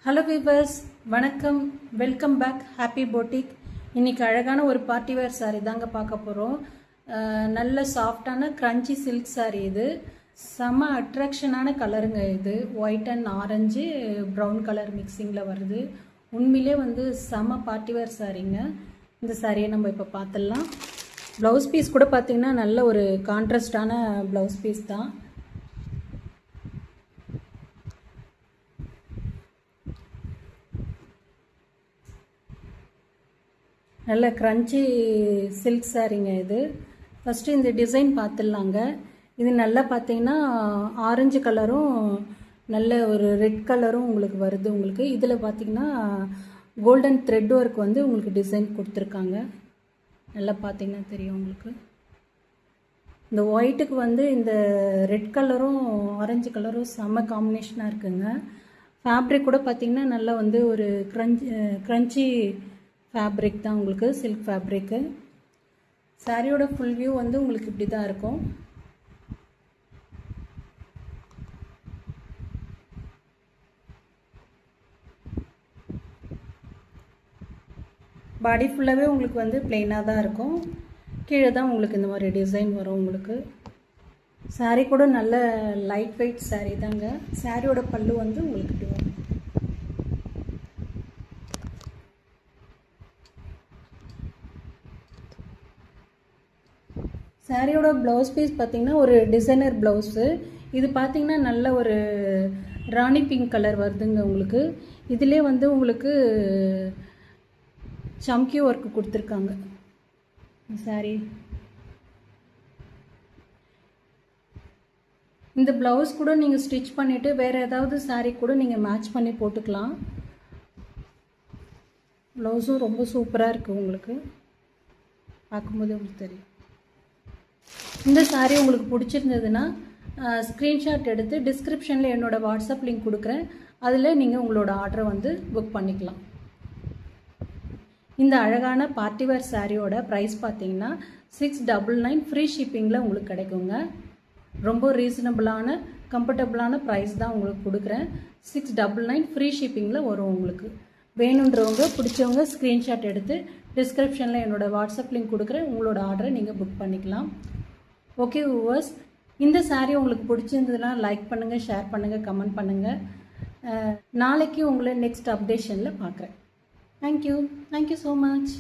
Hello viewers, வணக்கம். Welcome back. Happy போட்டிக். இன்றைக்கி அழகான ஒரு பார்ட்டி வேர் சாரீ தாங்க பார்க்க போகிறோம். நல்ல சாஃப்டான க்ரன்ச்சி சில்க் சாரீ. இது செம்ம அட்ராக்ஷனான கலருங்க. இது white and orange brown colour மிக்சிங்கில் வருது. உண்மையிலே செம்ம பார்ட்டி வேர் சாரீங்க. இந்த சாரியை நம்ம இப்போ பார்த்துடலாம். ப்ளவுஸ் பீஸ் கூட பார்த்திங்கன்னா நல்ல ஒரு கான்ட்ராஸ்டான ப்ளவுஸ் பீஸ் தான். நல்ல க்ரன்ச்சி சில்க் சாரீங்க இது. ஃபஸ்ட்டு இந்த டிசைன் பார்த்துடலாங்க. இது நல்லா பார்த்தீங்கன்னா ஆரஞ்சு கலரும் நல்ல ஒரு ரெட் கலரும் உங்களுக்கு வருது. உங்களுக்கு இதில் பார்த்தீங்கன்னா கோல்டன் த்ரெட் ஒர்க் உங்களுக்கு டிசைன் கொடுத்துருக்காங்க. நல்லா பார்த்தீங்கன்னா தெரியும் உங்களுக்கு. இந்த ஒயிட்டுக்கு இந்த ரெட் கலரும் ஆரஞ்சு கலரும் செம்ம காம்பினேஷனாக இருக்குங்க. ஃபேப்ரிக் கூட பார்த்திங்கன்னா நல்லா ஒரு க்ரன்ச்சி ஃபேப்ரிக் தான் உங்களுக்கு, சில்க் ஃபேப்ரிக்கு. சாரியோட ஃபுல் வியூ உங்களுக்கு இப்படி தான் இருக்கும். பாடி ஃபுல்லாகவே உங்களுக்கு பிளெயினாக தான் இருக்கும். கீழே தான் உங்களுக்கு இந்த மாதிரி டிசைன் வரும். உங்களுக்கு சாரீ கூட நல்ல லைட் வெயிட் சாரீ தாங்க. சாரியோட பல்லு உங்களுக்கு இப்படி வரும். சாரியோட ப்ளவுஸ் பீஸ் பார்த்திங்கன்னா ஒரு டிசைனர் ப்ளவுஸு. இது பார்த்திங்கன்னா நல்ல ஒரு ராணி பிங்க் கலர் வருதுங்க உங்களுக்கு. இதிலே உங்களுக்கு சம்கி ஒர்க்கு கொடுத்துருக்காங்க சாரி. இந்த ப்ளவுஸ் கூட நீங்கள் ஸ்டிச் பண்ணிவிட்டு வேறு ஏதாவது சாரீ கூட நீங்கள் மேட்ச் பண்ணி போட்டுக்கலாம். ப்ளவுஸும் ரொம்ப சூப்பராக இருக்குது. உங்களுக்கு பார்க்கும்போது உங்களுக்கு தெரியும். இந்த சாரீ உங்களுக்கு பிடிச்சிருந்ததுன்னா ஸ்க்ரீன்ஷாட் எடுத்து டிஸ்கிரிப்ஷனில் என்னோடய வாட்ஸ்அப் லிங்க் கொடுக்குறேன். அதில் நீங்கள் உங்களோட ஆர்டரை புக் பண்ணிக்கலாம். இந்த அழகான பார்ட்டிவேர் சாரியோட ப்ரைஸ் பார்த்தீங்கன்னா 699 ஃப்ரீ ஷிப்பிங்கில் உங்களுக்கு கிடைக்குங்க. ரொம்ப ரீசனபிளான கம்ஃபர்டபுளான ப்ரைஸ் தான் உங்களுக்கு கொடுக்குறேன். 699 ஃப்ரீ ஷிப்பிங்கில் வரும். உங்களுக்கு வேணுன்றவங்க பிடிச்சவங்க ஸ்க்ரீன்ஷாட் எடுத்து டிஸ்கிரிப்ஷனில் என்னோடய வாட்ஸ்அப் லிங்க் கொடுக்குறேன். உங்களோட ஆர்டரை நீங்கள் புக் பண்ணிக்கலாம். ஓகே வியூவர்ஸ், இந்த சாரீ உங்களுக்கு பிடிச்சிருந்ததுன்னா லைக் பண்ணுங்கள், ஷேர் பண்ணுங்கள், கமெண்ட் பண்ணுங்கள். நாளைக்கு உங்களை நெக்ஸ்ட் அப்டேஷனில் பார்க்குறேன். Thank you so much.